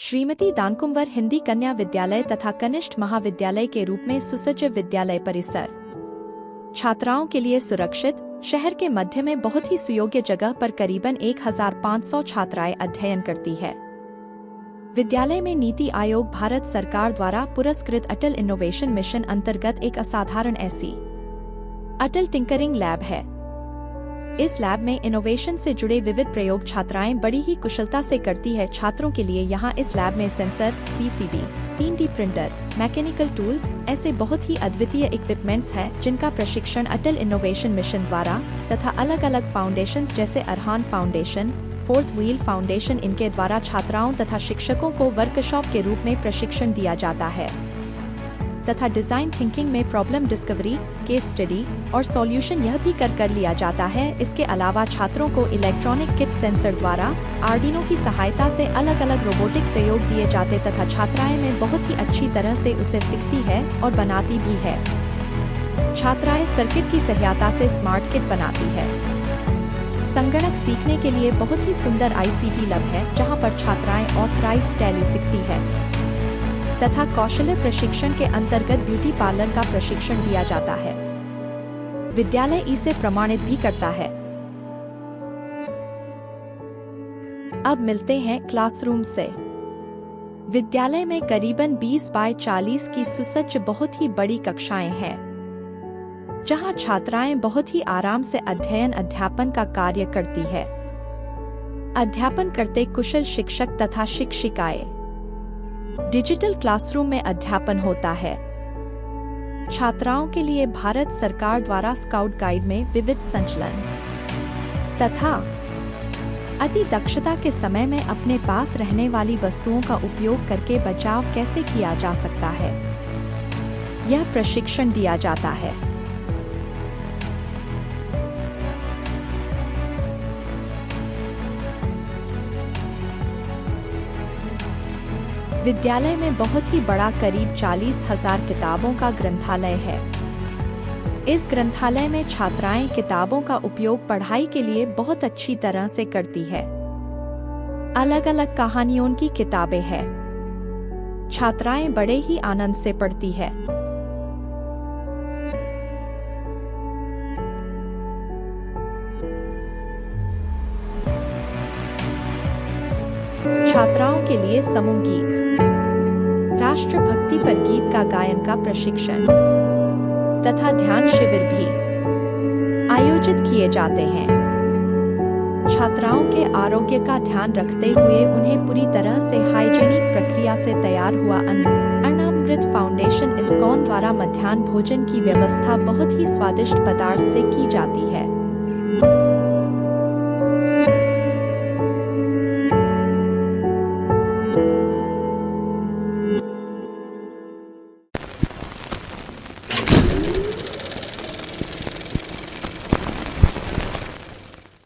श्रीमती दानकुंवर हिंदी कन्या विद्यालय तथा कनिष्ठ महाविद्यालय के रूप में सुसज्ज विद्यालय परिसर, छात्राओं के लिए सुरक्षित, शहर के मध्य में बहुत ही सुयोग्य जगह पर करीबन 1500 छात्राएं अध्ययन करती है। विद्यालय में नीति आयोग भारत सरकार द्वारा पुरस्कृत अटल इनोवेशन मिशन अंतर्गत एक असाधारण ऐसी अटल टिंकरिंग लैब है। इस लैब में इनोवेशन से जुड़े विविध प्रयोग छात्राएं बड़ी ही कुशलता से करती है। छात्रों के लिए यहाँ इस लैब में sensor, PCB, 3D printer, mechanical tools ऐसे बहुत ही अद्वितीय इक्विपमेंट्स हैं जिनका प्रशिक्षण अटल इनोवेशन मिशन द्वारा तथा अलग अलग फाउंडेशंस जैसे Arhan Foundation, Fourth Wheel Foundation इनके द्वारा छात्राओं तथा शिक्षकों को वर्कशॉप के रूप में प्रशिक्षण दिया जाता है तथा डिजाइन थिंकिंग में प्रॉब्लम डिस्कवरी, केस स्टडी और सॉल्यूशन यह भी कर लिया जाता है। इसके अलावा छात्रों को इलेक्ट्रॉनिक किट सेंसर द्वारा आर्डिनो की सहायता से अलग अलग रोबोटिक प्रयोग दिए जाते तथा छात्राएं में बहुत ही अच्छी तरह से उसे सीखती है और बनाती भी है। छात्राएं सर्किट की सहायता से स्मार्ट किट बनाती है। संगणक सीखने के लिए बहुत ही सुंदर ICT लैब है जहां पर छात्राएं ऑथराइज्ड टैली सीखती है तथा कौशल्य प्रशिक्षण के अंतर्गत ब्यूटी पार्लर का प्रशिक्षण दिया जाता है। विद्यालय इसे प्रमाणित भी करता है। अब मिलते हैं क्लासरूम से। विद्यालय में करीबन 20 बाय 40 की सुसज्ज बहुत ही बड़ी कक्षाएं हैं जहां छात्राएं बहुत ही आराम से अध्ययन अध्यापन का कार्य करती है। अध्यापन करते कुशल शिक्षक तथा शिक्षिकाएं। डिजिटल क्लासरूम में अध्यापन होता है। छात्राओं के लिए भारत सरकार द्वारा स्काउट गाइड में विविध संचलन तथा अति दक्षता के समय में अपने पास रहने वाली वस्तुओं का उपयोग करके बचाव कैसे किया जा सकता है, यह प्रशिक्षण दिया जाता है। विद्यालय में बहुत ही बड़ा करीब 40,000 किताबों का ग्रंथालय है। इस ग्रंथालय में छात्राएं किताबों का उपयोग पढ़ाई के लिए बहुत अच्छी तरह से करती है। अलग अलग कहानियों की किताबें हैं। छात्राएं बड़े ही आनंद से पढ़ती है। छात्राओं के लिए समूह गीत, राष्ट्रभक्ति पर गीत का गायन का प्रशिक्षण तथा ध्यान शिविर भी आयोजित किए जाते हैं। छात्राओं के आरोग्य का ध्यान रखते हुए उन्हें पूरी तरह से हाइजीनिक प्रक्रिया से तैयार हुआ अन्नामृत फाउंडेशन इस्कॉन द्वारा मध्याह्न भोजन की व्यवस्था बहुत ही स्वादिष्ट पदार्थ से की जाती है।